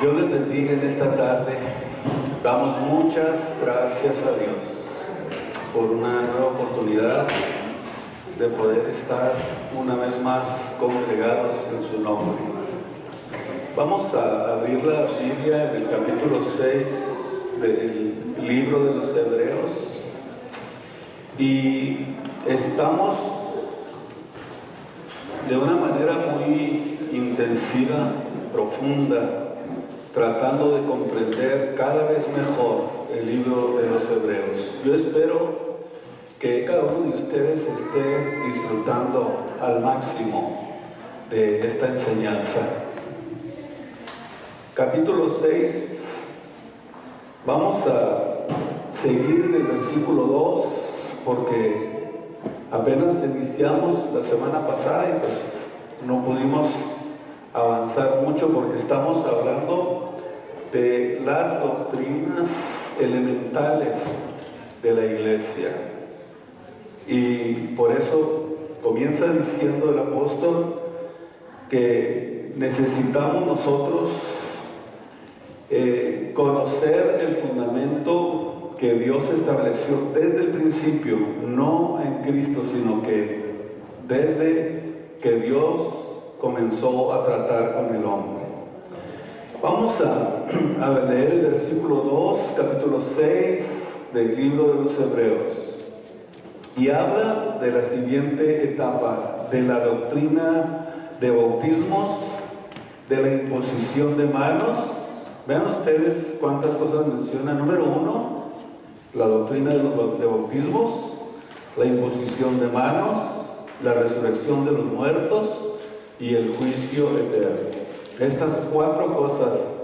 Dios les bendiga en esta tarde. Damos muchas gracias a Dios por una nueva oportunidad de poder estar una vez más congregados en su nombre. Vamos a abrir la Biblia en el capítulo 6 del libro de los Hebreos y estamos de una manera muy intensiva, profunda, tratando de comprender cada vez mejor el libro de los Hebreos. Yo espero que cada uno de ustedes esté disfrutando al máximo de esta enseñanza. Capítulo 6, vamos a seguir del versículo 2 porque apenas iniciamos la semana pasada y pues no pudimos avanzar mucho porque estamos hablando de las doctrinas elementales de la iglesia. Y por eso comienza diciendo el apóstol que necesitamos nosotros conocer el fundamento que Dios estableció desde el principio, no en Cristo, sino que desde que Dios comenzó a tratar con el hombre. Vamos a leer el versículo 2, capítulo 6 del libro de los Hebreos. Y habla de la siguiente etapa, de la doctrina de bautismos, de la imposición de manos. Vean ustedes cuántas cosas menciona. Número 1, la doctrina de bautismos, la imposición de manos, la resurrección de los muertos y el juicio eterno. Estas 4 cosas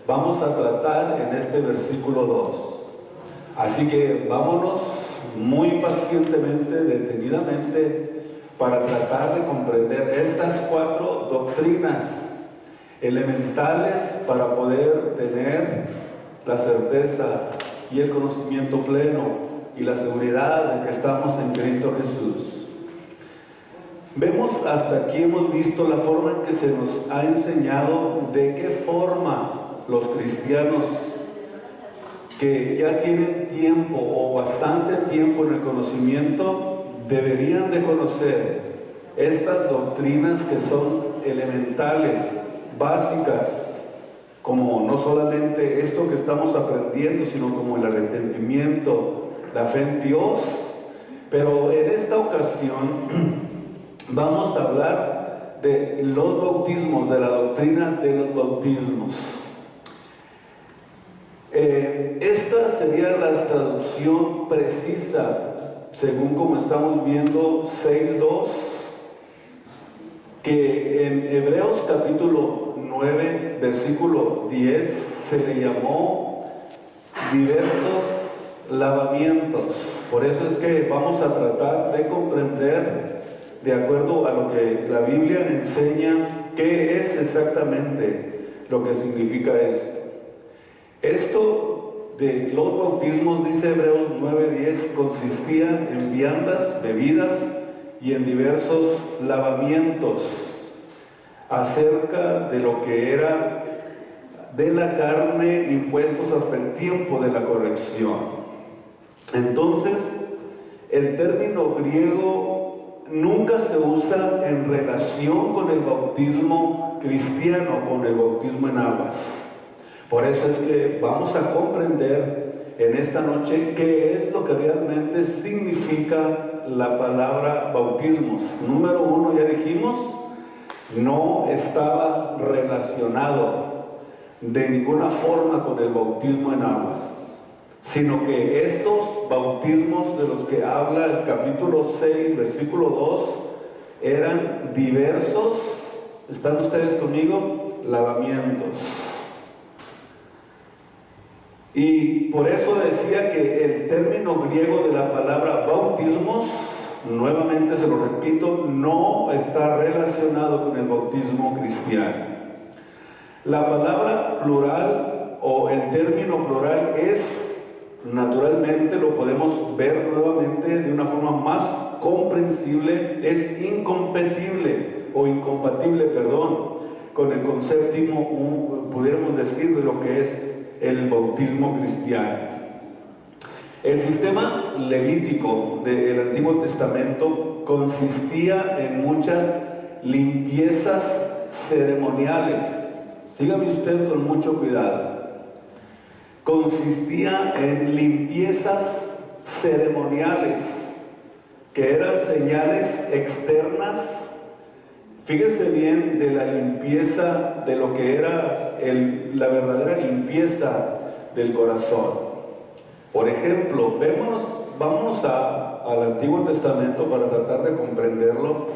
vamos a tratar en este versículo 2. Así que vámonos muy pacientemente, detenidamente, para tratar de comprender estas 4 doctrinas elementales para poder tener la certeza y el conocimiento pleno y la seguridad de que estamos en Cristo Jesús. Vemos hasta aquí, hemos visto la forma en que se nos ha enseñado de qué forma los cristianos que ya tienen tiempo o bastante tiempo en el conocimiento deberían de conocer estas doctrinas que son elementales, básicas, como no solamente esto que estamos aprendiendo, sino como el arrepentimiento, la fe en Dios. Pero en esta ocasión vamos a hablar de los bautismos, de la doctrina de los bautismos. Esta sería la traducción precisa, según como estamos viendo 6.2, que en Hebreos capítulo 9, versículo 10, se le llamó diversos lavamientos. Por eso es que vamos a tratar de comprender, de acuerdo a lo que la Biblia enseña, qué es exactamente lo que significa esto. Esto de los bautismos, dice Hebreos 9:10, consistía en viandas, bebidas y en diversos lavamientos acerca de lo que era de la carne impuestos hasta el tiempo de la corrección. Entonces, el término griego nunca se usa en relación con el bautismo cristiano, con el bautismo en aguas. Por eso es que vamos a comprender en esta noche qué es lo que realmente significa la palabra bautismos. Número 1, ya dijimos, no estaba relacionado de ninguna forma con el bautismo en aguas, sino que estos bautismos de los que habla el capítulo 6, versículo 2, eran diversos, ¿están ustedes conmigo? Lavamientos. Y por eso decía que el término griego de la palabra bautismos, nuevamente se lo repito, no está relacionado con el bautismo cristiano. La palabra plural o el término plural es, naturalmente lo podemos ver nuevamente de una forma más comprensible, es incompatible, con el concepto, pudiéramos decir, de lo que es el bautismo cristiano. El sistema levítico del Antiguo Testamento consistía en muchas limpiezas ceremoniales. Sígame usted con mucho cuidado. Consistía en limpiezas ceremoniales, que eran señales externas. Fíjese bien de la limpieza, de lo que era la verdadera limpieza del corazón. Por ejemplo, vámonos al Antiguo Testamento para tratar de comprenderlo.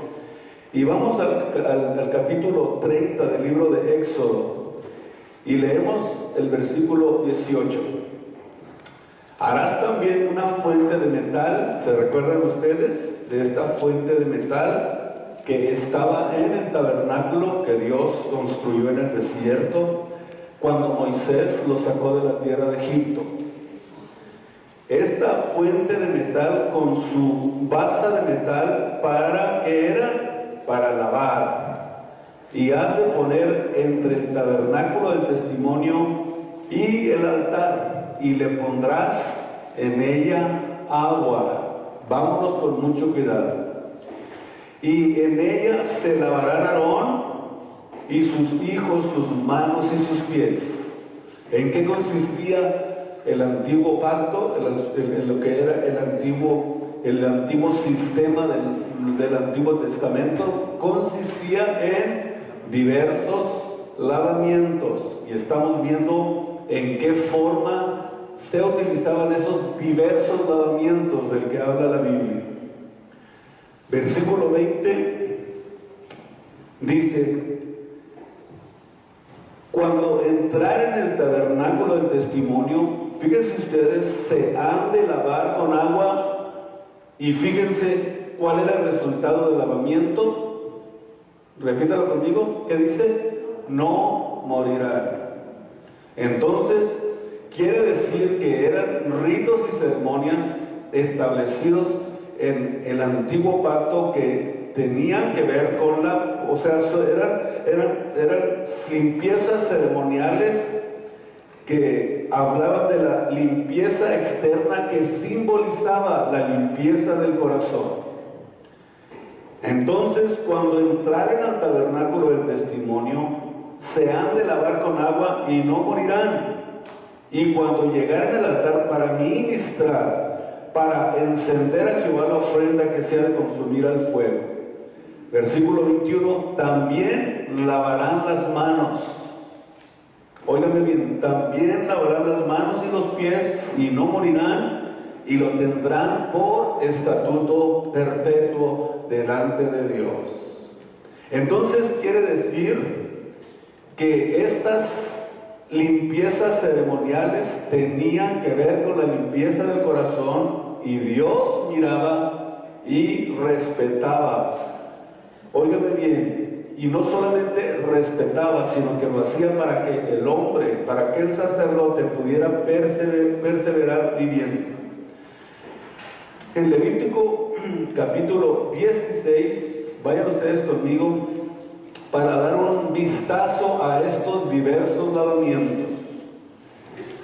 Y vamos al capítulo 30 del libro de Éxodo. Y leemos el versículo 18. Harás también una fuente de metal. ¿Se recuerdan ustedes de esta fuente de metal que estaba en el tabernáculo que Dios construyó en el desierto cuando Moisés lo sacó de la tierra de Egipto? Esta fuente de metal con su base de metal, ¿para qué era? Para lavar. Y has de poner entre el tabernáculo del testimonio y el altar, y le pondrás en ella agua. Vámonos con mucho cuidado. Y en ella se lavarán Aarón y sus hijos, sus manos y sus pies. ¿En qué consistía el antiguo pacto? En lo que era el antiguo sistema del Antiguo Testamento. Consistía en diversos lavamientos. Y estamos viendo en qué forma se utilizaban esos diversos lavamientos del que habla la Biblia. Versículo 20 dice: cuando entraren en el tabernáculo del testimonio, fíjense ustedes, se han de lavar con agua. Y fíjense cuál era el resultado del lavamiento. Repítalo conmigo. ¿Qué dice? No morirán. Entonces, quiere decir que eran ritos y ceremonias establecidos en el antiguo pacto que tenían que ver con eran limpiezas ceremoniales que hablaban de la limpieza externa que simbolizaba la limpieza del corazón. Entonces, cuando entraren al tabernáculo del testimonio, se han de lavar con agua y no morirán. Y cuando llegaren al altar para ministrar, para encender a Jehová la ofrenda que se ha de consumir al fuego. Versículo 21, también lavarán las manos. Óigame bien, también lavarán las manos y los pies y no morirán, y lo tendrán por estatuto perpetuo delante de Dios. Entonces quiere decir que estas limpiezas ceremoniales tenían que ver con la limpieza del corazón, y Dios miraba y respetaba. Óigame bien, y no solamente respetaba, sino que lo hacía para que el hombre, para que el sacerdote pudiera perseverar viviendo. En Levítico capítulo 16, vayan ustedes conmigo para dar un vistazo a estos diversos lavamientos.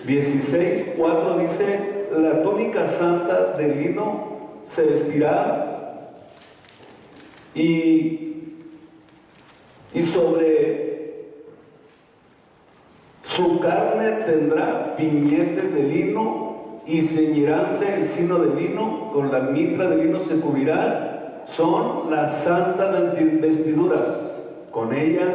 16:4 dice: la túnica santa de lino se vestirá, y sobre su carne tendrá piñetes de lino, y ceñiránse el sino de lino, con la mitra de lino se cubrirá. Son las santas vestiduras. Con ella,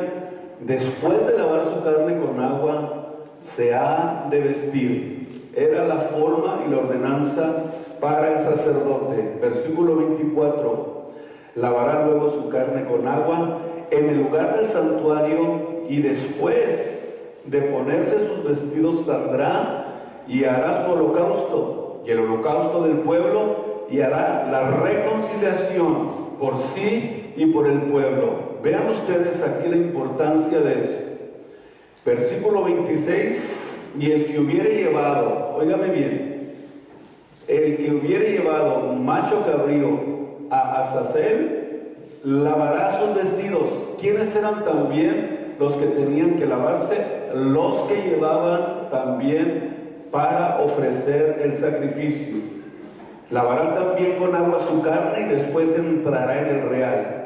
después de lavar su carne con agua, se ha de vestir. Era la forma y la ordenanza para el sacerdote. Versículo 24: lavará luego su carne con agua en el lugar del santuario, y después de ponerse sus vestidos saldrá y hará su holocausto y el holocausto del pueblo, y hará la reconciliación por sí y por el pueblo. Vean ustedes aquí la importancia de esto. Versículo 26: y el que hubiere llevado, óigame bien, el que hubiere llevado macho cabrío a Azazel, lavará sus vestidos. ¿Quiénes eran también los que tenían que lavarse, los que llevaban también para ofrecer el sacrificio. Lavará también con agua su carne y después entrará en el real.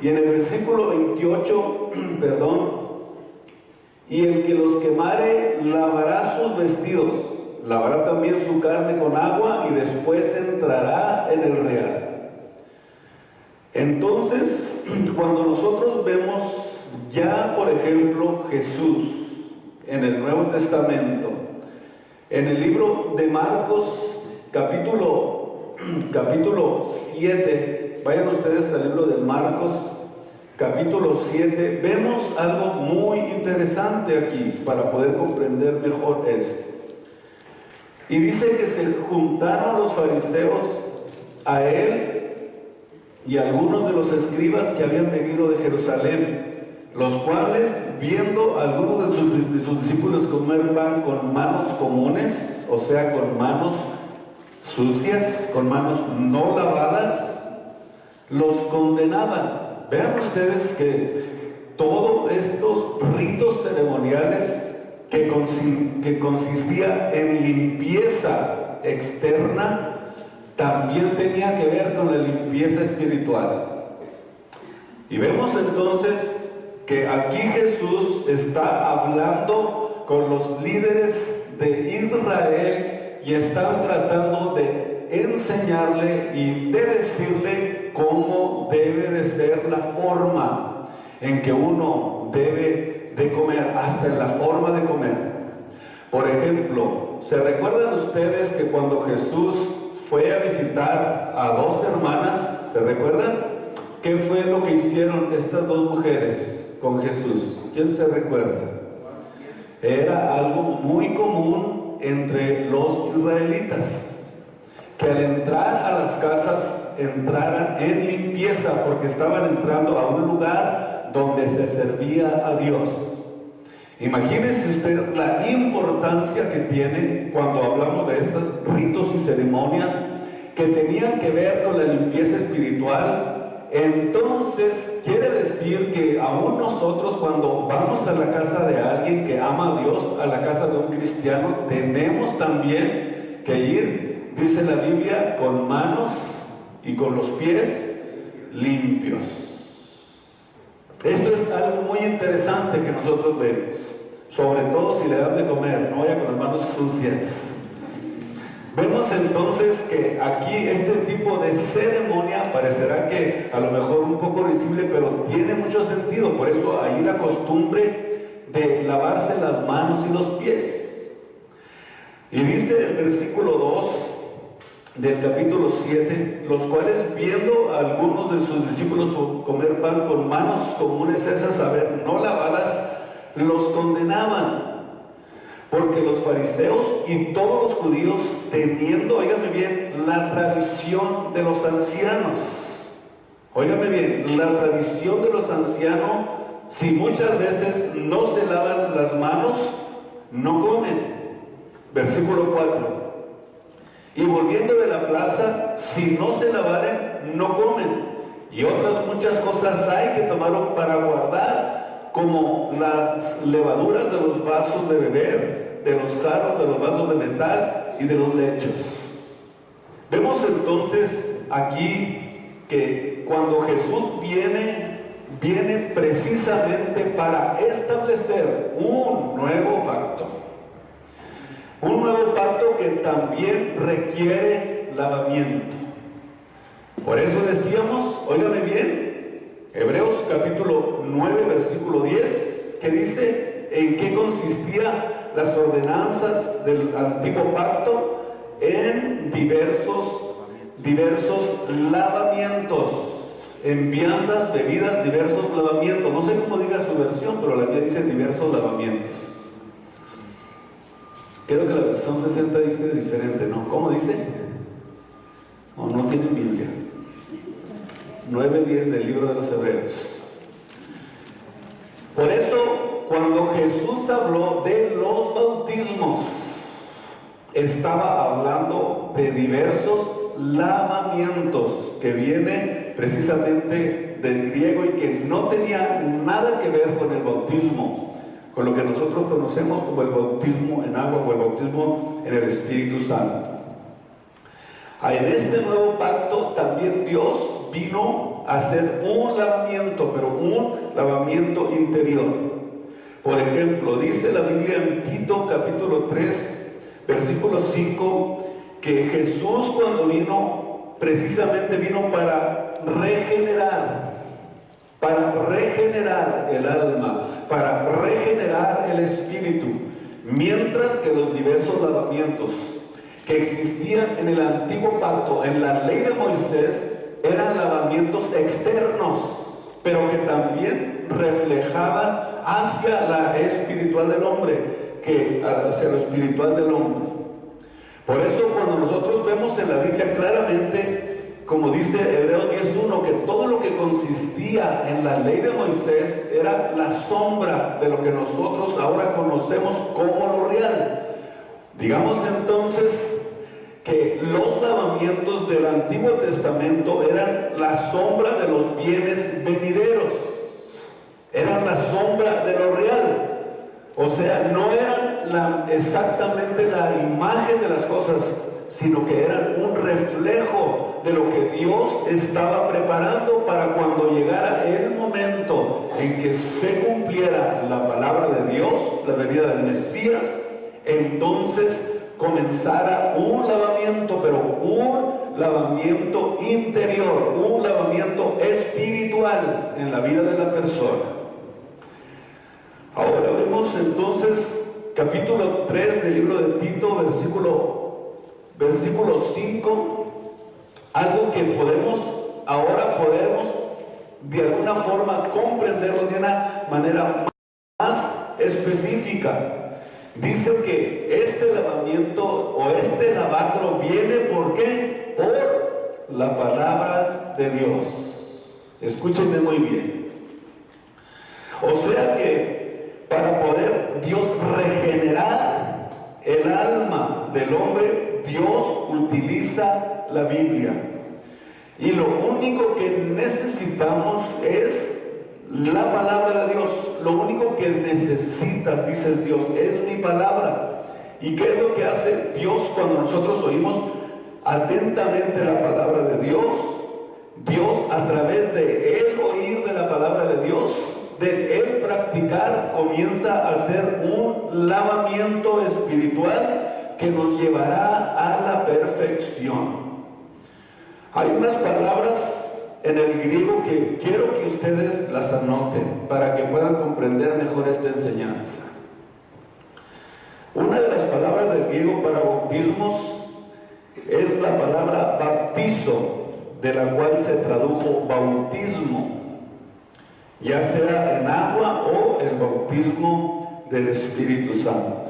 Y en el versículo 28, y el que los quemare lavará sus vestidos, lavará también su carne con agua y después entrará en el real. Entonces, cuando nosotros vemos ya, por ejemplo, Jesús en el Nuevo Testamento, en el libro de Marcos, capítulo 7, vayan ustedes al libro de Marcos, capítulo 7, vemos algo muy interesante aquí para poder comprender mejor esto. Y dice que se juntaron los fariseos a él y algunos de los escribas que habían venido de Jerusalén, los cuales, viendo a algunos de sus discípulos comer pan con manos comunes, o sea, con manos sucias, con manos no lavadas, los condenaban. Vean ustedes que todos estos ritos ceremoniales que consistía en limpieza externa, también tenía que ver con la limpieza espiritual. Y vemos entonces que aquí Jesús está hablando con los líderes de Israel y están tratando de enseñarle y de decirle cómo debe de ser la forma en que uno debe de comer, hasta en la forma de comer. Por ejemplo, ¿se recuerdan ustedes que cuando Jesús fue a visitar a dos hermanas, ¿se recuerdan? ¿Qué fue lo que hicieron estas dos mujeres con Jesús? ¿Quién se recuerda? Era algo muy común entre los israelitas, que al entrar a las casas entraran en limpieza, porque estaban entrando a un lugar donde se servía a Dios. Imagínese usted la importancia que tiene cuando hablamos de estos ritos y ceremonias que tenían que ver con la limpieza espiritual. Entonces quiere decir que aún nosotros, cuando vamos a la casa de alguien que ama a Dios, a la casa de un cristiano, tenemos también que ir, dice la Biblia, con manos y con los pies limpios. Esto es algo muy interesante que nosotros vemos, sobre todo si le dan de comer, no vaya con las manos sucias. Vemos entonces que aquí este tipo de ceremonia parecerá que a lo mejor un poco risible, pero tiene mucho sentido. Por eso ahí la costumbre de lavarse las manos y los pies. Y dice el versículo 2 del capítulo 7, los cuales, viendo a algunos de sus discípulos comer pan con manos comunes, esas, a saber, no lavadas, los condenaban. Porque los fariseos y todos los judíos, teniendo, óigame bien, la tradición de los ancianos, óigame bien, la tradición de los ancianos, si muchas veces no se lavan las manos, no comen. Versículo 4. Y volviendo de la plaza, si no se lavaren, no comen. Y otras muchas cosas hay que tomaron para guardar, como las levaduras de los vasos de beber, de los jarros, de los vasos de metal y de los lechos. Vemos entonces aquí que cuando Jesús viene precisamente para establecer un nuevo pacto. Un nuevo pacto que también requiere lavamiento. Por eso decíamos, óigame bien, Hebreos capítulo 9, versículo 10, que dice en qué consistía las ordenanzas del antiguo pacto, en diversos lavamientos, en viandas, bebidas, diversos lavamientos. No sé cómo diga su versión, pero la mía dice diversos lavamientos. Creo que la versión 60 dice diferente, ¿no? ¿Cómo dice? ¿O no tienen Biblia? 9:10 del libro de los Hebreos. Por eso, cuando Jesús habló de los bautismos, estaba hablando de diversos lavamientos que viene precisamente del griego y que no tenía nada que ver con el bautismo, con lo que nosotros conocemos como el bautismo en agua o el bautismo en el Espíritu Santo. En este nuevo pacto también Dios vino a hacer un lavamiento, pero un lavamiento interior. Por ejemplo, dice la Biblia en Tito capítulo 3, versículo 5, que Jesús cuando vino, precisamente vino para regenerar el alma, para regenerar el espíritu, mientras que los diversos lavamientos que existían en el antiguo pacto, en la ley de Moisés, eran lavamientos externos, pero que también reflejaban hacia la espiritual del hombre, hacia lo espiritual del hombre. Por eso cuando nosotros vemos en la Biblia claramente, como dice Hebreos 10:1, que todo lo que consistía en la ley de Moisés era la sombra de lo que nosotros ahora conocemos como lo real. Digamos entonces que los lavamientos del Antiguo Testamento eran la sombra de los bienes venideros, eran la sombra de lo real. O sea, no eran exactamente la imagen de las cosas, sino que eran un reflejo de lo que Dios estaba preparando para cuando llegara el momento en que se cumpliera la palabra de Dios, la venida del Mesías. Entonces comenzara un lavamiento, pero un lavamiento interior, un lavamiento espiritual en la vida de la persona. Ahora vemos entonces capítulo 3 del libro de Tito, versículo 5, algo que ahora podemos de alguna forma comprenderlo de una manera más específica. Dice que este lavamiento o este lavacro viene ¿por qué? Por la palabra de Dios. Escúchenme muy bien. O sea que para poder Dios regenerar el alma del hombre, Dios utiliza la Biblia. Y lo único que necesitamos es la palabra de Dios. Lo único que necesitas, dices Dios, es mi palabra. ¿Y qué es lo que hace Dios cuando nosotros oímos atentamente la palabra de Dios? Dios, a través de él oír de la palabra de Dios, de él practicar, comienza a hacer un lavamiento espiritual que nos llevará a la perfección. Hay unas palabras en el griego que quiero que ustedes las anoten para que puedan comprender mejor esta enseñanza. Una de las palabras del griego para bautismos es la palabra baptizo, de la cual se tradujo bautismo, ya sea en agua o el bautismo del Espíritu Santo.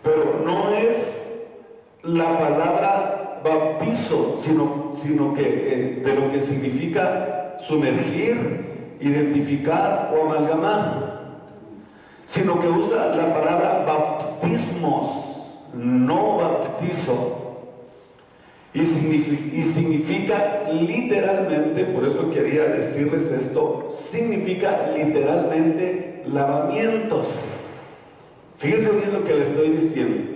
Pero no es la palabra bautizo, sino que de lo que significa sumergir, identificar o amalgamar, sino que usa la palabra bautismos, no bautizo. Y significa literalmente, por eso quería decirles esto, significa literalmente lavamientos. Fíjense bien lo que le estoy diciendo.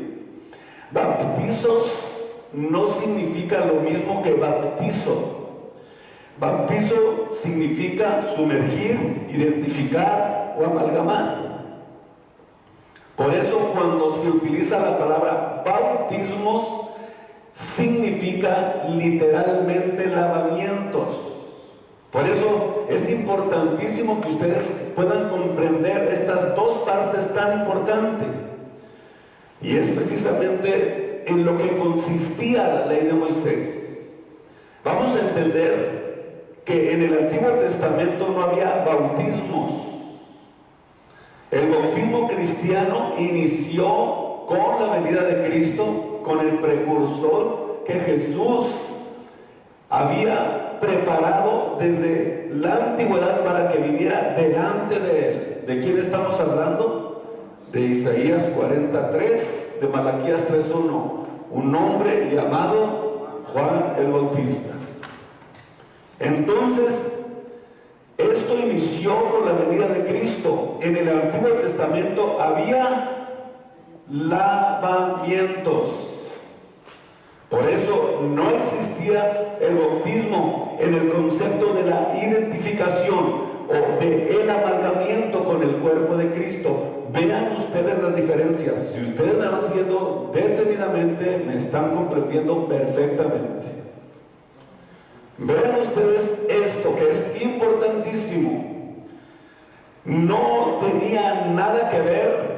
Bautizos no significa lo mismo que bautizo. Bautizo significa sumergir, identificar o amalgamar. Por eso cuando se utiliza la palabra bautismos, significa literalmente lavamientos. Por eso es importantísimo que ustedes puedan comprender estas dos partes tan importantes. Y es precisamente en lo que consistía la ley de Moisés. Vamos a entender que en el Antiguo Testamento no había bautismos. El bautismo cristiano inició con la venida de Cristo, con el precursor que Jesús había preparado desde la antigüedad para que viniera delante de él. ¿De quién estamos hablando? De Isaías 43, de Malaquías 3:1, un hombre llamado Juan el Bautista. Entonces, esto inició con la venida de Cristo. En el Antiguo Testamento había lavamientos. Por eso no existía el bautismo en el concepto de la identificación o de el amalgamiento con el cuerpo de Cristo. Vean ustedes las diferencias. Si ustedes me van siguiendo detenidamente, me están comprendiendo perfectamente. Vean ustedes esto que es importantísimo. No tenía nada que ver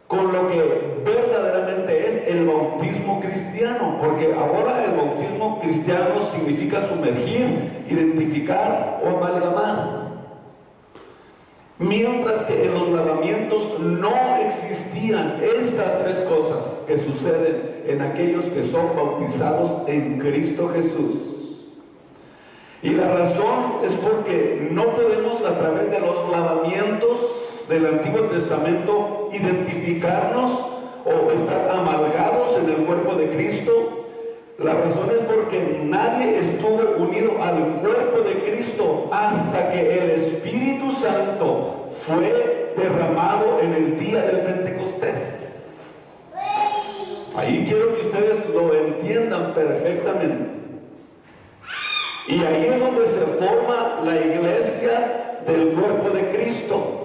con lo que verdaderamente es el bautismo cristiano, porque ahora el bautismo cristiano significa sumergir, identificar o amalgamar. Mientras que en los lavamientos no existían estas tres cosas que suceden en aquellos que son bautizados en Cristo Jesús. Y la razón es porque no podemos a través de los lavamientos del Antiguo Testamento identificarnos o estar amalgados en el cuerpo de Cristo. La razón es porque nadie estuvo unido al cuerpo de Cristo hasta que el Espíritu Santo fue derramado en el día del Pentecostés. Ahí quiero que ustedes lo entiendan perfectamente. Y ahí es donde se forma la iglesia del cuerpo de Cristo.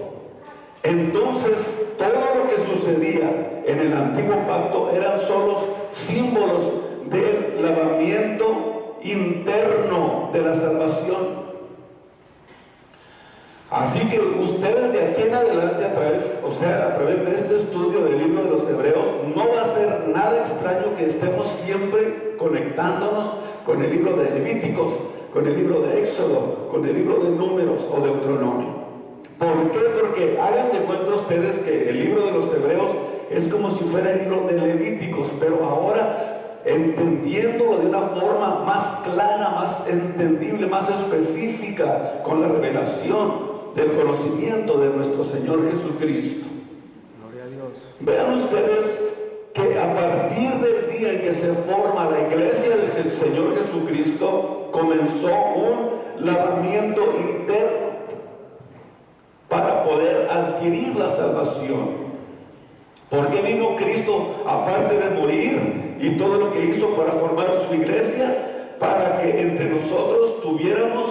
Entonces, todo lo que sucedía en el antiguo pacto eran solo símbolos del lavamiento interno de la salvación. Así que ustedes de aquí en adelante, a través de este estudio del libro de los Hebreos, no va a ser nada extraño que estemos siempre conectándonos con el libro de Levíticos, con el libro de Éxodo, con el libro de Números o Deuteronomio. ¿Por qué? Porque hagan de cuenta ustedes que el libro de los Hebreos es como si fuera el libro de Levíticos, pero ahora entendiéndolo de una forma más clara, más entendible, más específica, con la revelación del conocimiento de nuestro Señor Jesucristo. Gloria a Dios. Vean ustedes que a partir del día en que se forma la iglesia del Señor Jesucristo, comenzó un lavamiento interno para poder adquirir la salvación. Porque vino Cristo, aparte de morir y todo lo que hizo para formar su iglesia, para que entre nosotros tuviéramos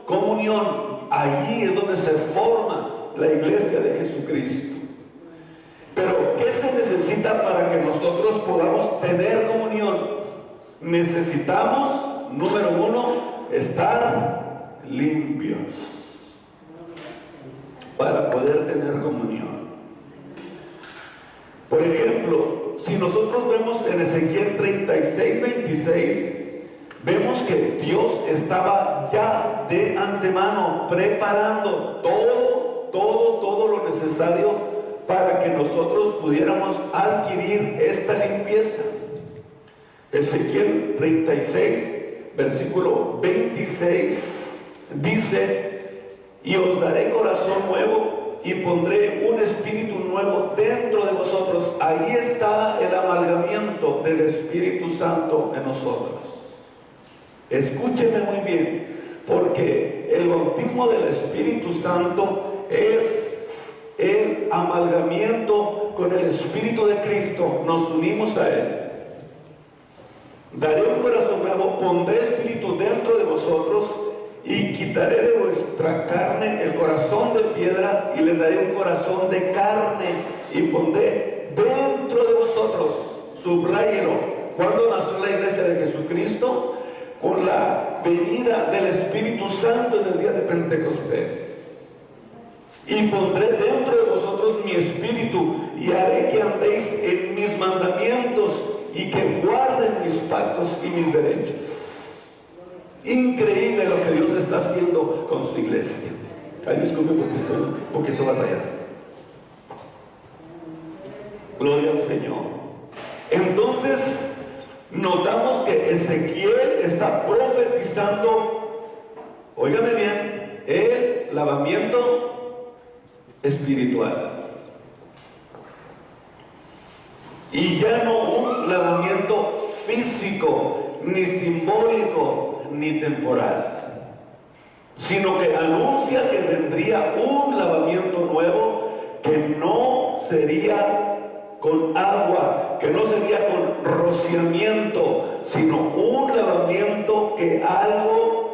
comunión. Allí es donde se forma la iglesia de Jesucristo. Pero ¿qué se necesita para que nosotros podamos tener comunión? Necesitamos, número uno, estar limpios para poder tener comunión. Por ejemplo, si nosotros vemos en Ezequiel 36:26, vemos que Dios estaba ya de antemano preparando todo lo necesario para que nosotros pudiéramos adquirir esta limpieza. Ezequiel 36, versículo 26, dice: y os daré corazón nuevo y pondré un espíritu nuevo dentro de vosotros. Ahí está el amalgamiento del Espíritu Santo en nosotros. Escúcheme muy bien, porque el bautismo del Espíritu Santo es el amalgamiento con el Espíritu de Cristo. Nos unimos a Él. Daré un corazón nuevo, pondré espíritu dentro de vosotros y quitaré de vuestra carne el corazón de piedra y les daré un corazón de carne y pondré dentro de vosotros. Subráyelo. ¿Cuándo nació la iglesia de Jesucristo? Con la venida del Espíritu Santo en el día de Pentecostés. Y pondré dentro de vosotros mi espíritu y haré que andéis en mis mandamientos y que guarden mis pactos y mis derechos. Increíble lo que Dios está haciendo con su iglesia. Ay, disculpe porque estoy un poquito batallando. Gloria al Señor. Entonces, notamos que Ezequiel está profetizando, óigame bien, el lavamiento espiritual. Y ya no un lavamiento físico, ni simbólico, ni temporal. sino que anuncia que vendría un lavamiento nuevo, que no sería con agua, que no sería con rociamiento, sino un lavamiento que algo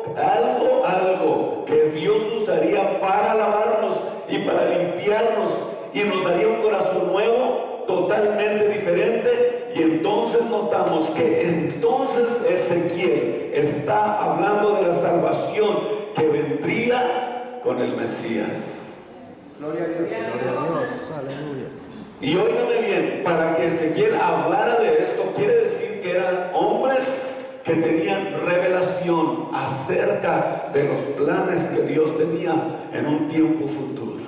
que Dios usaría para lavarnos y para limpiarnos, y nos daría un corazón nuevo, totalmente diferente. Y entonces notamos que entonces Ezequiel está hablando de la salvación que vendría con el Mesías. Gloria a Dios. Gloria a Dios. Aleluya. Y óigame bien, para que Ezequiel hablara de esto, quiere decir que eran hombres que tenían revelación acerca de los planes que Dios tenía en un tiempo futuro.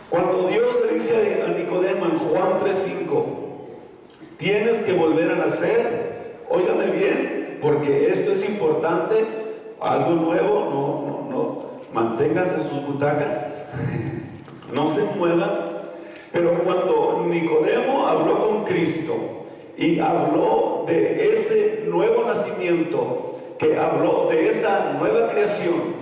Cuando Dios le dice a Nicodemo en Juan 3:5, tienes que volver a nacer, óigame bien, porque esto es importante, algo nuevo, no, manténganse sus butacas, no se muevan. Pero cuando Nicodemo habló con Cristo y habló de ese nuevo nacimiento, que habló de esa nueva creación,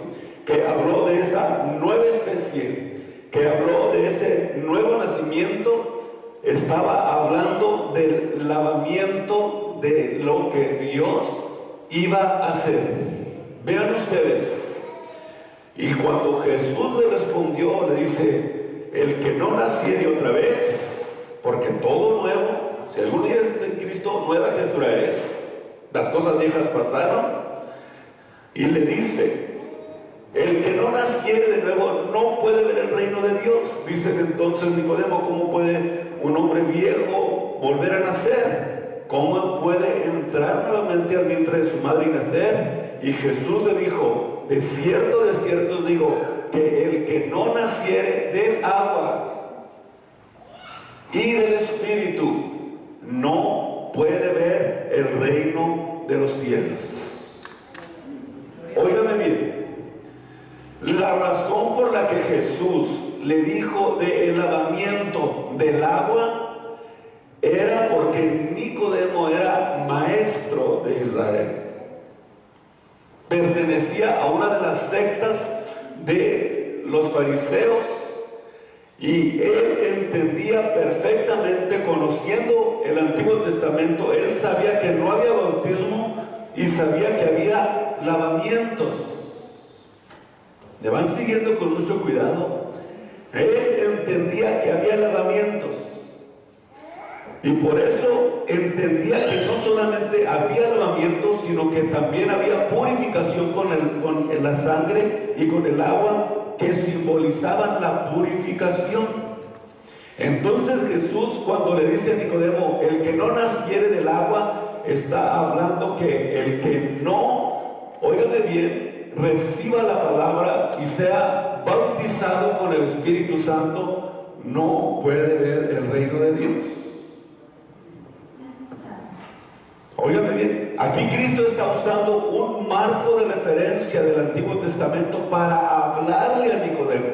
que habló de esa nueva especie, que habló de ese nuevo nacimiento, estaba hablando del lavamiento de lo que Dios iba a hacer. Vean ustedes, y cuando Jesús le respondió, le dice: el que no naciere otra vez, porque todo nuevo, si alguno día es en Cristo, nueva criatura es, las cosas viejas pasaron. Y le dice: el que no naciere de nuevo no puede ver el reino de Dios. Dice entonces Nicodemo: ¿cómo puede un hombre viejo volver a nacer? ¿Cómo puede entrar nuevamente al vientre de su madre y nacer? Y Jesús le dijo: de cierto os digo, que el que no naciere del agua y del Espíritu no puede ver el reino de los cielos. Óigame bien, la razón por la que Jesús le dijo del lavamiento del agua era porque Nicodemo era maestro de Israel. Pertenecía a una de las sectas de los fariseos, y él entendía perfectamente, conociendo el Antiguo Testamento, él sabía que no había bautismo y sabía que había lavamientos. ¿Me van siguiendo con mucho cuidado? Él entendía que había lavamientos, y por eso entendía que no solamente había lavamientos, sino que también había purificación con la sangre y con el agua, que simbolizaban la purificación. Entonces Jesús, cuando le dice a Nicodemo: el que no naciere del agua, está hablando que el que no, óigame bien, reciba la palabra y sea bautizado con el Espíritu Santo, no puede ver el reino de Dios. Óigame bien, aquí Cristo está usando un marco de referencia del Antiguo Testamento para hablarle a Nicodemo.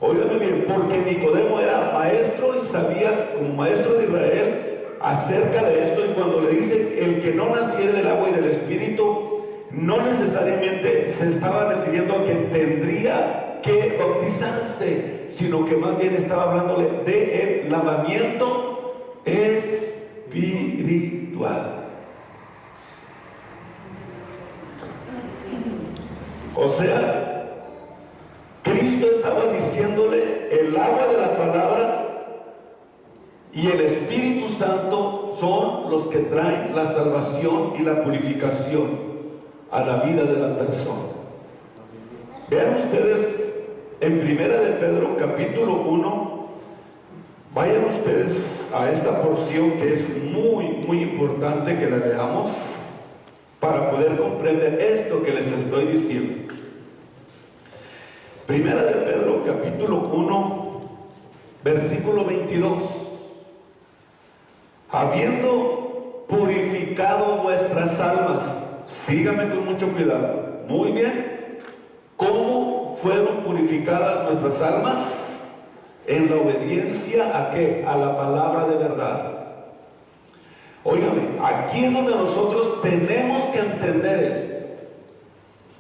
Óigame bien, porque Nicodemo era maestro y sabía, como maestro de Israel, acerca de esto. Y cuando le dice el que no naciere del agua y del Espíritu, no necesariamente se estaba refiriendo a que tendría que bautizarse, sino que más bien estaba hablándole del lavamiento espiritual. O sea, Cristo estaba diciéndole: el agua de la palabra y el Espíritu Santo son los que traen la salvación y la purificación a la vida de la persona. Vean ustedes en Primera de Pedro capítulo 1, vayan ustedes a esta porción que es muy importante que la leamos para poder comprender esto que les estoy diciendo. Primera de Pedro capítulo 1 versículo 22. Habiendo purificado vuestras almas, sígame con mucho cuidado, muy bien. ¿Cómo fueron purificadas nuestras almas? En la obediencia ¿a qué? A la palabra de verdad. Óigame, aquí es donde nosotros tenemos que entender esto.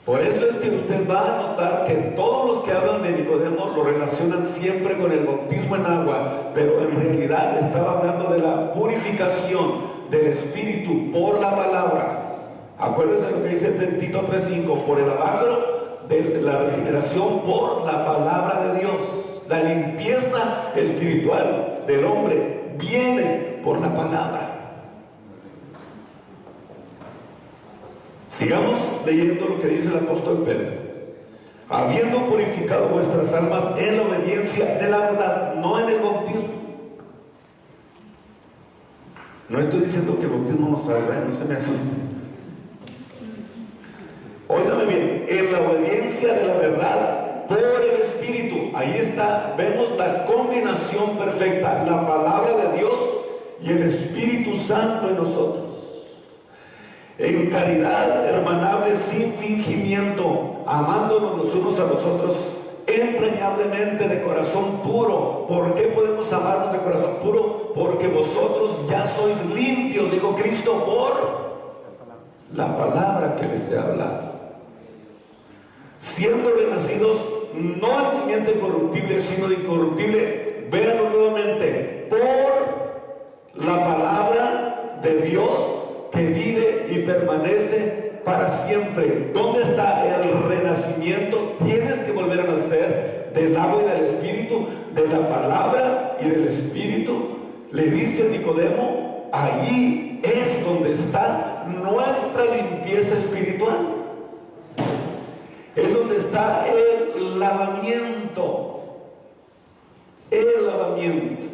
Por eso es que usted va a notar que todos los que hablan de Nicodemo lo relacionan siempre con el bautismo en agua, pero en realidad estaba hablando de la purificación del Espíritu por la palabra. Acuérdense lo que dice en Tito 3:5, por el lavacro de la regeneración por la palabra de Dios. La limpieza espiritual del hombre viene por la palabra. Sigamos leyendo lo que dice el apóstol Pedro. Habiendo purificado vuestras almas en la obediencia de la verdad, no en el bautismo. No estoy diciendo que el bautismo no salva, no se me asusten. Óigame bien, en la obediencia de la verdad por el Espíritu. Ahí está, vemos la combinación perfecta, la palabra de Dios y el Espíritu Santo en nosotros. En caridad hermanable, sin fingimiento, amándonos los unos a los otros entrañablemente, de corazón puro. ¿Por qué podemos amarnos de corazón puro? Porque vosotros ya sois limpios, dijo Cristo, por la palabra que les he hablado. Siendo renacidos no es simiente corruptible, sino de incorruptible, véanlo nuevamente, por la palabra de Dios que vive y permanece para siempre. ¿Dónde está el renacimiento? Tienes que volver a nacer del agua y del Espíritu, de la palabra y del Espíritu. Le dice Nicodemo, allí es donde está nuestra limpieza espiritual. Es donde está el lavamiento. El lavamiento.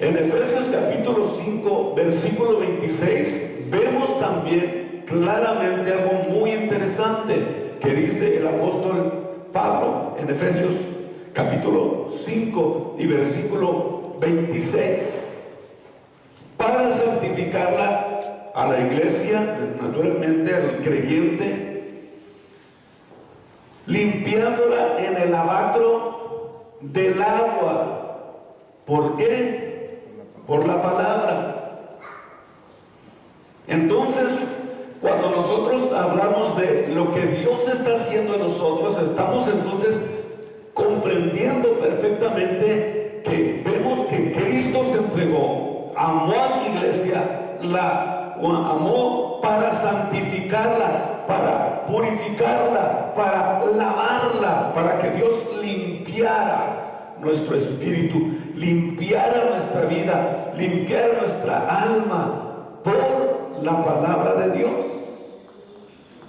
En Efesios capítulo 5, versículo 26, vemos también claramente algo muy interesante que dice el apóstol Pablo en Efesios capítulo 5 y versículo 26. Para santificarla a la iglesia, naturalmente al creyente, limpiándola en el lavacro del agua. ¿Por qué? Por la palabra. Entonces, cuando nosotros hablamos de lo que Dios está haciendo en nosotros, estamos entonces comprendiendo perfectamente que vemos que Cristo se entregó, amó a su iglesia, la amó para santificarla, para purificarla, para lavarla, para que Dios limpiara nuestro espíritu, limpiara nuestra vida, limpiara nuestra alma por la palabra de Dios.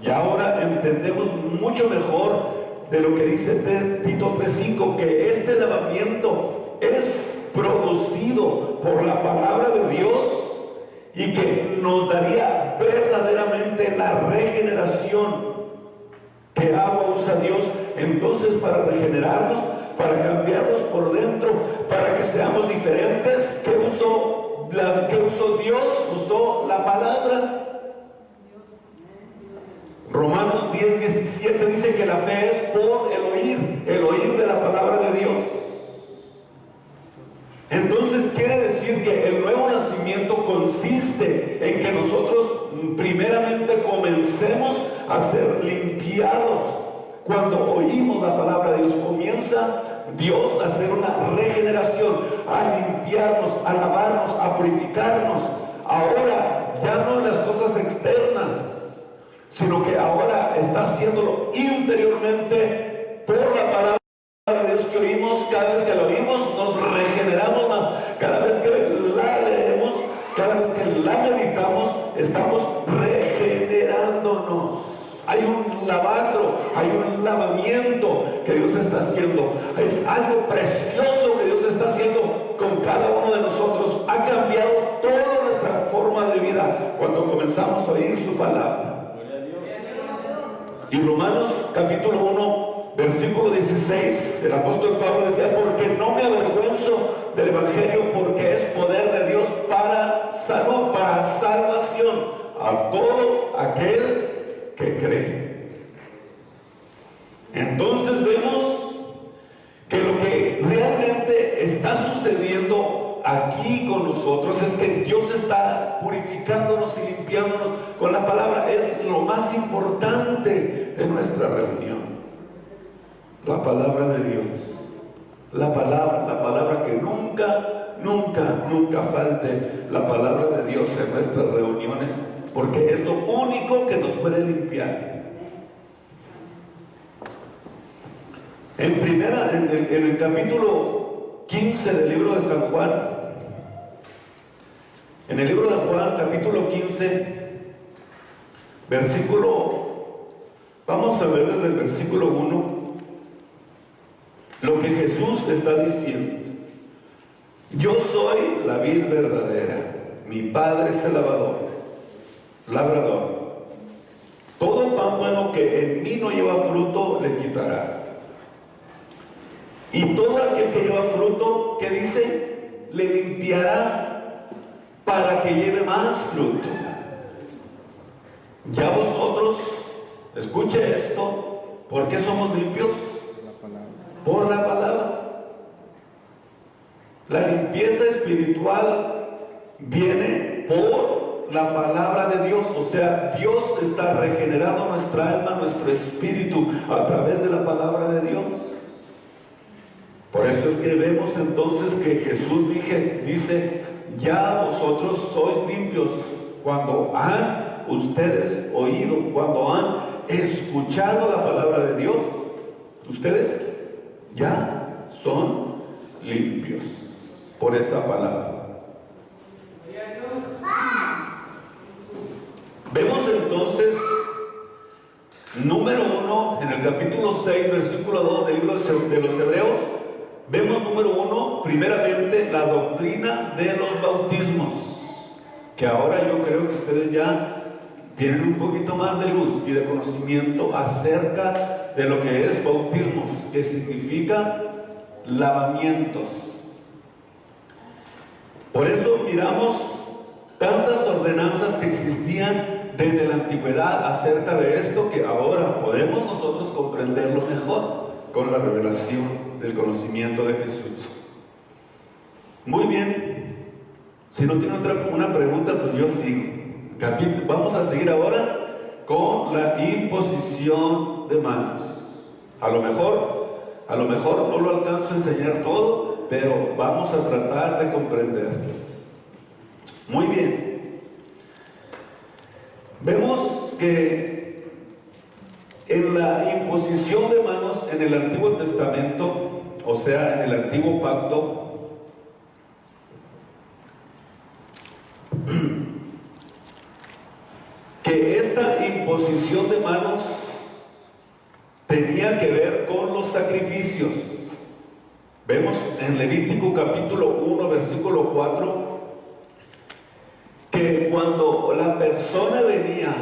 Y ahora entendemos mucho mejor de lo que dice Tito 3:5, que este lavamiento es producido por la palabra de Dios y que nos daría verdaderamente la regeneración que agua usa Dios entonces para regenerarnos, para cambiarnos por dentro, para que seamos diferentes. ¿Qué usó Dios? Usó la palabra. Romanos 10:17 dice que la fe es por el oír de la palabra de Dios. Entonces quiere decir que el nuevo nacimiento consiste en que nosotros primeramente comencemos a ser limpiados. Cuando oímos la palabra de Dios, comienza Dios a hacer una regeneración, a limpiarnos, a lavarnos, a purificarnos. Ahora ya no en las cosas externas, sino que ahora está haciéndolo interiormente por la palabra de Dios que oímos. Cada vez que la oímos nos regeneramos más. Cada vez que la leemos, cada vez que la meditamos, estamos regenerándonos. Hay un lavacro, hay un lavamiento que Dios está haciendo. Es algo precioso que Dios está haciendo con cada uno de nosotros. Ha cambiado toda nuestra forma de vida cuando comenzamos a oír su palabra. Y Romanos capítulo 1, versículo 16, el apóstol Pablo decía: porque no me avergüenzo del evangelio, porque es poder de Dios para salud, para salvación a todo aquel que cree. Entonces vemos que lo que realmente está sucediendo aquí aquí con nosotros es que Dios está purificándonos y limpiándonos con la palabra. Es lo más importante de nuestra reunión. La palabra de Dios. La palabra que nunca falte la palabra de Dios en nuestras reuniones, porque es lo único que nos puede limpiar. En el capítulo 15 del libro de San Juan, en el libro de Juan, capítulo 15, vamos a ver desde el versículo 1 lo que Jesús está diciendo. Yo soy la vid verdadera, mi Padre es el labrador. Todo pámpano que en mí no lleva fruto le quitará. Y todo aquel que lleva fruto, ¿qué dice? Le limpiará para que lleve más fruto. Ya vosotros, escuche esto, ¿por qué somos limpios? Por la palabra. La limpieza espiritual viene por la palabra de Dios. O sea, Dios está regenerando nuestra alma, nuestro espíritu a través de la palabra de Dios. Por eso es que vemos entonces que Jesús dice, ya vosotros sois limpios cuando han ustedes oído, cuando han escuchado la palabra de Dios. Ustedes ya son limpios por esa palabra. Vemos entonces, número 1, en el capítulo 6, versículo 2 del libro de los Hebreos, vemos número 1, primeramente, la doctrina de los bautismos, que ahora yo creo que ustedes ya tienen un poquito más de luz y de conocimiento acerca de lo que es bautismos, que significa lavamientos. Por eso miramos tantas ordenanzas que existían desde la antigüedad acerca de esto, que ahora podemos nosotros comprenderlo mejor con la revelación del conocimiento de Jesús. Muy bien, si no tiene una pregunta, pues yo sigo. Vamos a seguir ahora con la imposición de manos. A lo mejor no lo alcanzo a enseñar todo, pero vamos a tratar de comprenderlo. Muy bien. Vemos que en la imposición de manos en el Antiguo Testamento, o sea, en el Antiguo Pacto, que esta imposición de manos tenía que ver con los sacrificios. Vemos en Levítico capítulo 1, versículo 4, que cuando la persona venía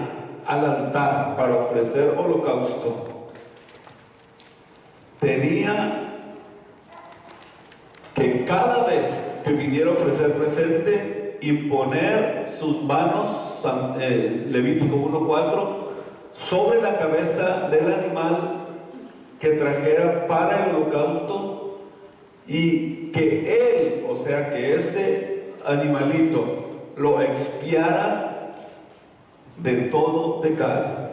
al altar para ofrecer holocausto, tenía que cada vez que viniera a ofrecer presente, imponer sus manos, Levítico 1:4, sobre la cabeza del animal que trajera para el holocausto, y que él, o sea que ese animalito, lo expiara de todo pecado,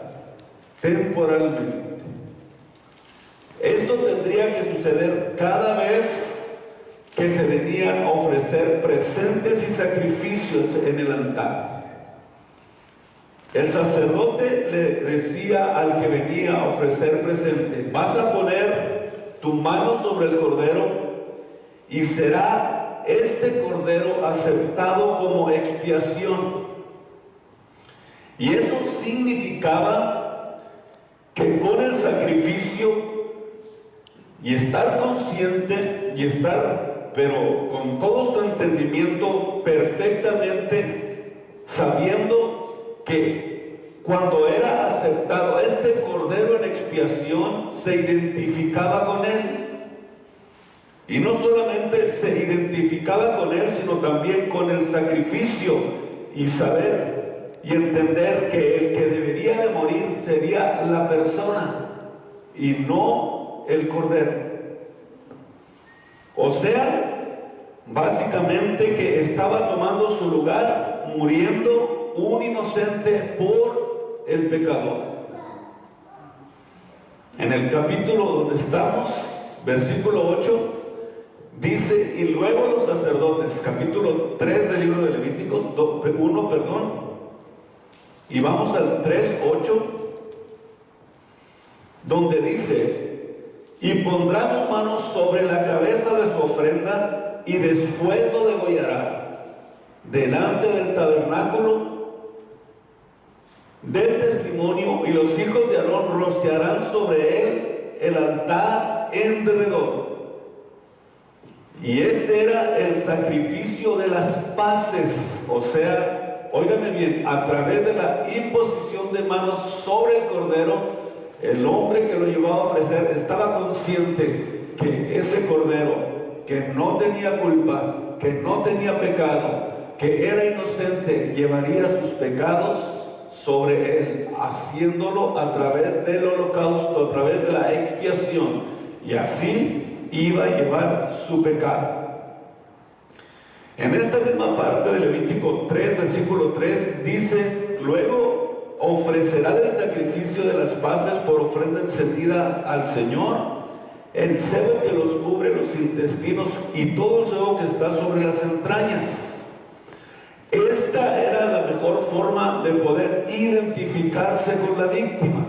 temporalmente. Esto tendría que suceder cada vez que se venían a ofrecer presentes y sacrificios en el altar. El sacerdote le decía al que venía a ofrecer presente: vas a poner tu mano sobre el cordero y será este cordero aceptado como expiación. Y eso significaba que con el sacrificio y estar consciente y estar, pero con todo su entendimiento, perfectamente sabiendo que cuando era aceptado este cordero en expiación, se identificaba con él. Y no solamente se identificaba con él, sino también con el sacrificio, y saber y entender que el que debería de morir sería la persona y no el cordero. O sea, básicamente que estaba tomando su lugar, muriendo un inocente por el pecador. En el capítulo donde estamos, versículo 8, dice: y luego los sacerdotes, capítulo 3 del libro de Levíticos 1, y vamos al 3:8, donde dice: y pondrá su mano sobre la cabeza de su ofrenda y después lo degollará delante del tabernáculo del testimonio, y los hijos de Aarón rociarán sobre él el altar en derredor. Y este era el sacrificio de las paces, o sea, óigame bien, a través de la imposición de manos sobre el cordero, el hombre que lo llevaba a ofrecer estaba consciente que ese cordero, que no tenía culpa, que no tenía pecado, que era inocente, llevaría sus pecados sobre él, haciéndolo a través del holocausto, a través de la expiación, y así iba a llevar su pecado. En esta misma parte de Levítico 3, versículo 3, dice: luego ofrecerá del sacrificio de las paces por ofrenda encendida al Señor el sebo que los cubre los intestinos y todo el sebo que está sobre las entrañas. Esta era la mejor forma de poder identificarse con la víctima.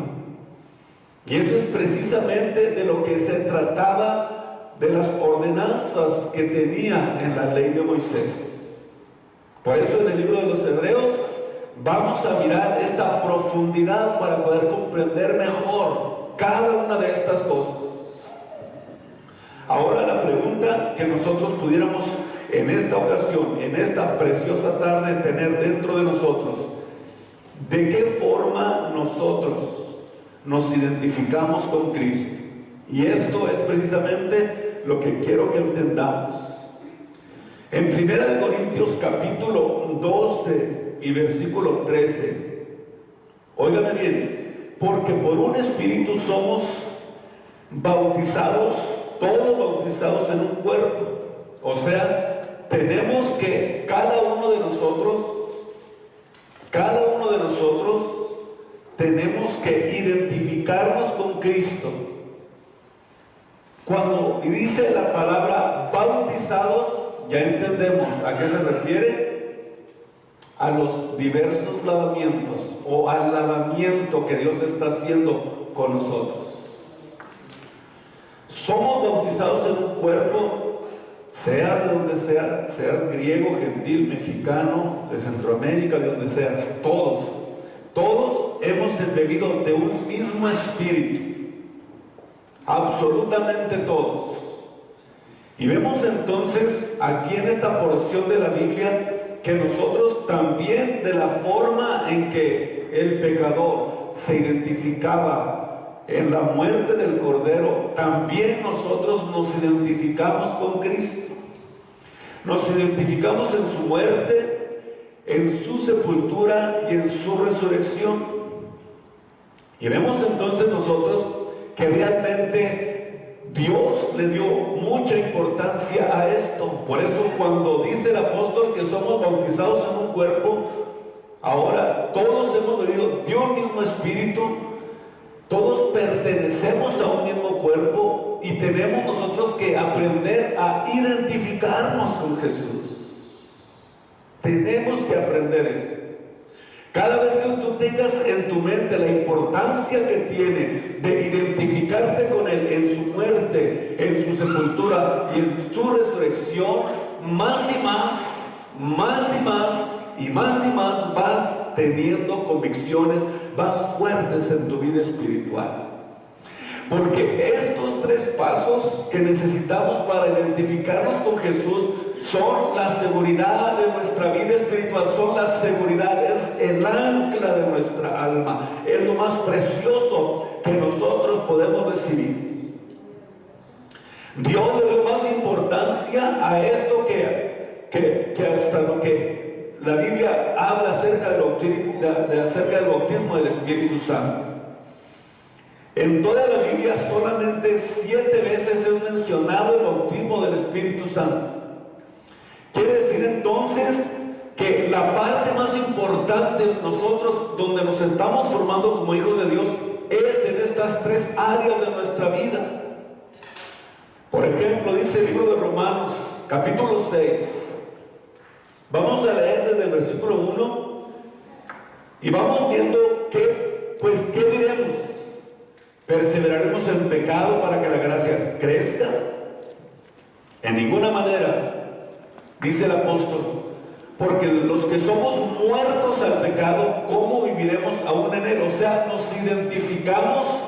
Y eso es precisamente de lo que se trataba de las ordenanzas que tenía en la ley de Moisés. Por eso en el libro de los Hebreos vamos a mirar esta profundidad para poder comprender mejor cada una de estas cosas. Ahora la pregunta que nosotros pudiéramos en esta ocasión, en esta preciosa tarde, tener dentro de nosotros: ¿de qué forma nosotros nos identificamos con Cristo? Y esto es precisamente lo que quiero que entendamos. En 1 Corintios capítulo 12 y versículo 13, óigame bien: porque por un espíritu somos bautizados, todos bautizados en un cuerpo. O sea, tenemos que cada uno de nosotros tenemos que identificarnos con Cristo. Cuando dice la palabra bautizados, ya entendemos a qué se refiere: a los diversos lavamientos o al lavamiento que Dios está haciendo con nosotros. Somos bautizados en un cuerpo, sea de donde sea, sea griego, gentil, mexicano, de Centroamérica, de donde seas, todos hemos bebido de un mismo espíritu, absolutamente todos. Y vemos entonces aquí en esta porción de la Biblia que nosotros también, de la forma en que el pecador se identificaba en la muerte del Cordero, también nosotros nos identificamos con Cristo. Nos identificamos en su muerte, en su sepultura y en su resurrección. Y vemos entonces nosotros que realmente Dios le dio mucha importancia a esto. Por eso cuando dice el apóstol que somos bautizados en un cuerpo, ahora todos hemos bebido de un mismo espíritu, todos pertenecemos a un mismo cuerpo y tenemos nosotros que aprender a identificarnos con Jesús. Tenemos que aprender esto. Cada vez que tú tengas en tu mente la importancia que tiene de identificarte con Él en su muerte, en su sepultura y en su resurrección, más y más vas teniendo convicciones más fuertes en tu vida espiritual. Porque estos tres pasos que necesitamos para identificarnos con Jesús son la seguridad de nuestra vida espiritual, son la seguridad, es el ancla de nuestra alma, es lo más precioso que nosotros podemos recibir. Dios le dio más importancia a esto que hasta lo que la Biblia habla acerca del bautismo del Espíritu Santo. En toda la Biblia solamente 7 veces es mencionado el bautismo del Espíritu Santo. decir entonces que la parte más importante nosotros, donde nos estamos formando como hijos de Dios, es en estas tres áreas de nuestra vida. Por ejemplo, dice el libro de Romanos, capítulo 6. Vamos a leer desde el versículo 1 y vamos viendo que, pues, ¿qué diremos? ¿Perseveraremos en pecado para que la gracia crezca? En ninguna manera, dice el apóstol, porque los que somos muertos al pecado, ¿cómo viviremos aún en él? O sea, nos identificamos,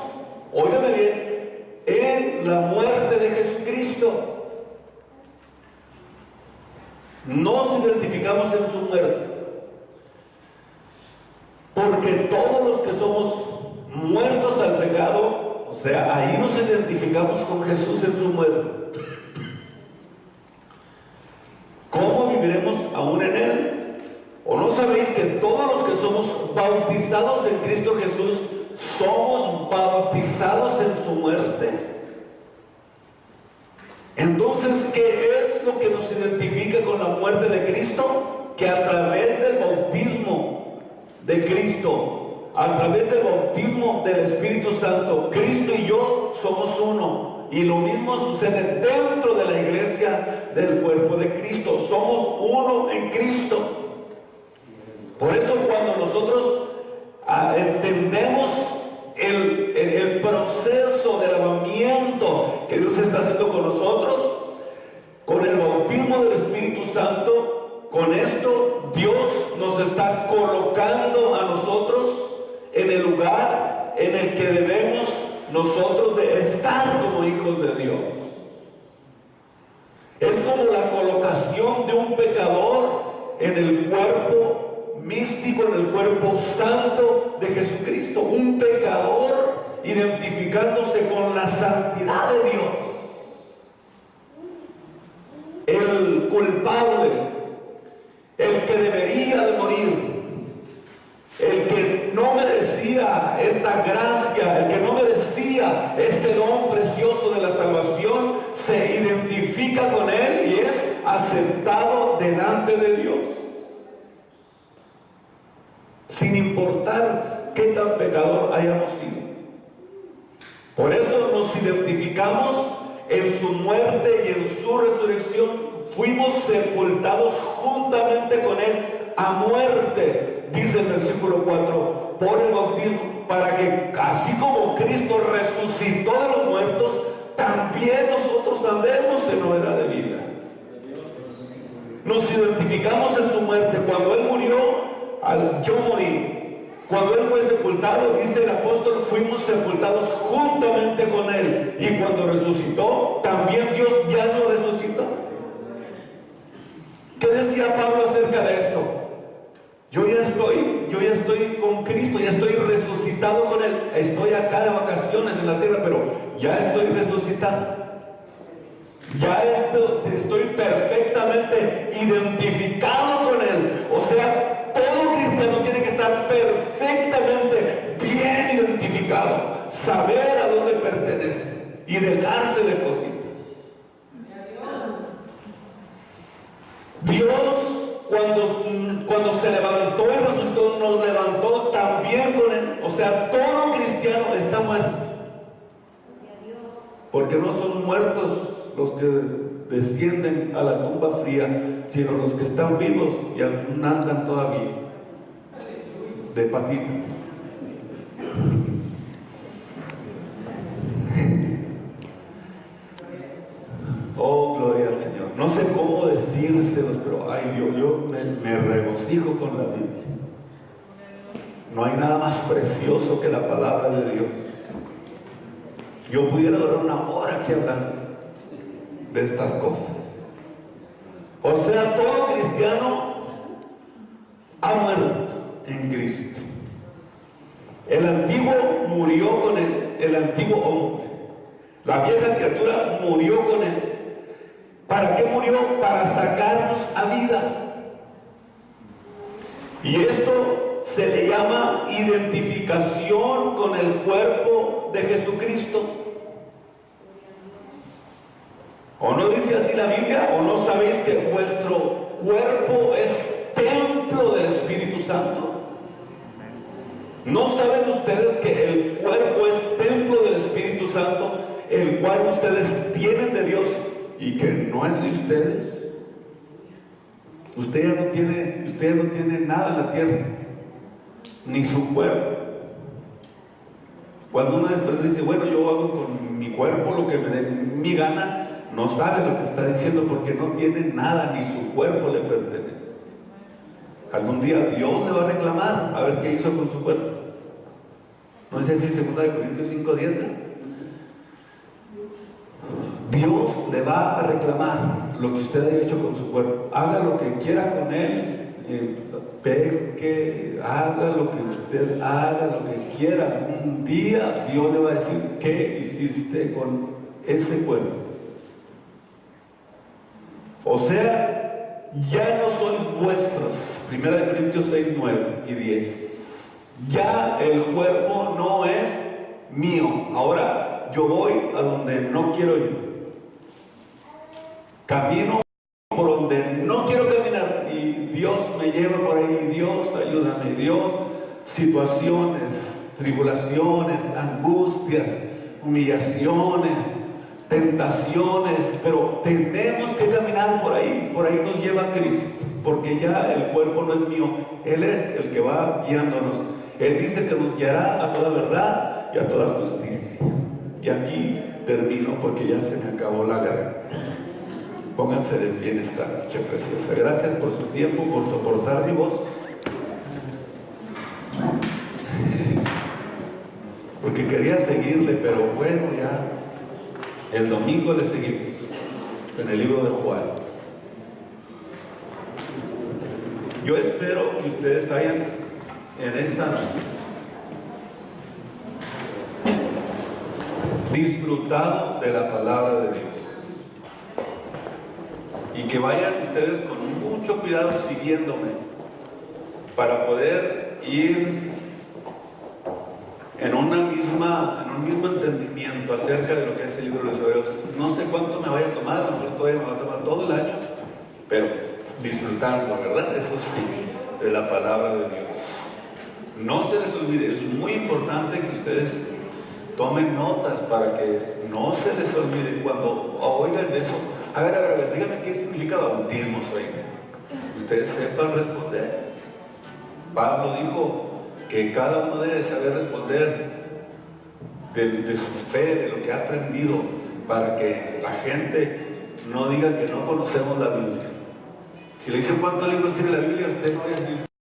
óigame bien, en la muerte de Jesucristo. Nos identificamos en su muerte. Porque todos los que somos muertos al pecado, o sea, ahí nos identificamos con Jesús en su muerte. ¿Cómo viviremos aún en él? ¿O no sabéis que todos los que somos bautizados en Cristo Jesús somos bautizados en su muerte? Entonces, ¿qué es lo que nos identifica con la muerte de Cristo? Que a través del bautismo de Cristo, a través del bautismo del Espíritu Santo, Cristo y yo somos uno. Y lo mismo sucede dentro de la iglesia del cuerpo de Cristo. Somos uno en Cristo. Por eso cuando nosotros entendemos el proceso de lavamiento que Dios está haciendo con nosotros, con el bautismo del Espíritu Santo, con esto Dios nos está colocando a nosotros en el lugar en el que debemos nosotros de estar como hijos de Dios. Es como la colocación de un pecador en el cuerpo místico, en el cuerpo santo de Jesucristo. Un pecador identificándose con la santidad de Dios. El culpable, el que debería de morir, el que no merecía esta gracia, el que no merecía este don precioso de la salvación, se identifica con él y es aceptado delante de Dios, sin importar qué tan pecador hayamos sido. Por eso nos identificamos en su muerte y en su resurrección. Fuimos sepultados juntamente con él a muerte, dice el versículo 4, por el bautismo, para que así como Cristo resucitó de los muertos, también nosotros andemos en novedad de vida. Nos identificamos en su muerte. Cuando él murió, yo morí. Cuando él fue sepultado, dice el apóstol, fuimos sepultados juntamente con él. Y cuando resucitó, también Dios ya nos resucitó. ¿Qué decía Pablo acerca de esto? Yo ya estoy con Cristo, ya estoy resucitado con él. Estoy acá de vacaciones en la tierra, pero ya estoy resucitado. Ya estoy perfectamente identificado con él. O sea, todo cristiano tiene que estar perfectamente bien identificado, saber a dónde pertenece y dejarse de cositas. Dios, cuando se levantó y resucitó, nos levantó también con él. O sea, todo cristiano está muerto, porque no son muertos los que descienden a la tumba fría, sino los que están vivos y aún andan todavía de patitas. Oh, gloria al Señor. No sé cómo decírselos, pero ay, yo me regocijo con la Biblia. No hay nada más precioso que la palabra de Dios. Yo pudiera durar una hora aquí hablando de estas cosas. O sea, todo cristiano ha muerto en Cristo. El antiguo murió con el antiguo hombre. La vieja criatura murió con él. ¿Para qué murió? Para sacarnos a vida. Y esto se le llama identificación con el cuerpo de Jesucristo. ¿O no dice así la Biblia? ¿O no sabéis que vuestro cuerpo es templo del Espíritu Santo? ¿No saben ustedes que el cuerpo es templo del Espíritu Santo, el cual ustedes tienen de Dios y que no es de ustedes? Usted ya no tiene nada en la tierra, ni su cuerpo. Cuando uno después dice, bueno, yo hago con mi cuerpo lo que me dé mi gana, no sabe lo que está diciendo, porque no tiene nada, ni su cuerpo le pertenece. Algún día Dios le va a reclamar a ver qué hizo con su cuerpo. ¿No sé si es 2 Corintios 5:10? Dios le va a reclamar lo que usted haya hecho con su cuerpo. Haga lo que quiera con él, peque, haga lo que usted haga, lo que quiera. Algún día Dios le va a decir qué hiciste con ese cuerpo. O sea, ya no sois vuestros. 1 Corintios 6:9 y 10. Ya el cuerpo no es mío. Ahora yo voy a donde no quiero ir. Camino por donde no quiero caminar y Dios me lleva por ahí. Dios, ayúdame. Dios, situaciones, tribulaciones, angustias, humillaciones, tentaciones, pero tenemos que caminar por ahí nos lleva Cristo, porque ya el cuerpo no es mío, Él es el que va guiándonos. Él dice que nos guiará a toda verdad y a toda justicia. Y aquí termino porque ya se me acabó la garganta. Pónganse de pie en esta noche preciosa. Gracias por su tiempo, por soportar mi voz. Porque quería seguirle, pero bueno, ya el domingo le seguimos en el libro de Juan. Yo espero que ustedes hayan en esta noche disfrutado de la palabra de Dios y que vayan ustedes con mucho cuidado siguiéndome para poder ir en un mismo entendimiento acerca de lo que es el libro de los Hebreos. No sé cuánto me vaya a tomar, a lo mejor todavía me va a tomar todo el año, pero disfrutando, ¿verdad? Eso sí, de la palabra de Dios. No se les olvide, es muy importante que ustedes tomen notas para que no se les olvide cuando oigan de eso. A ver, díganme qué significa bautismo, ustedes sepan responder. Pablo dijo que cada uno debe saber responder de su fe, de lo que ha aprendido, para que la gente no diga que no conocemos la Biblia. Si le dicen cuántos libros tiene la Biblia, usted no vaya a decir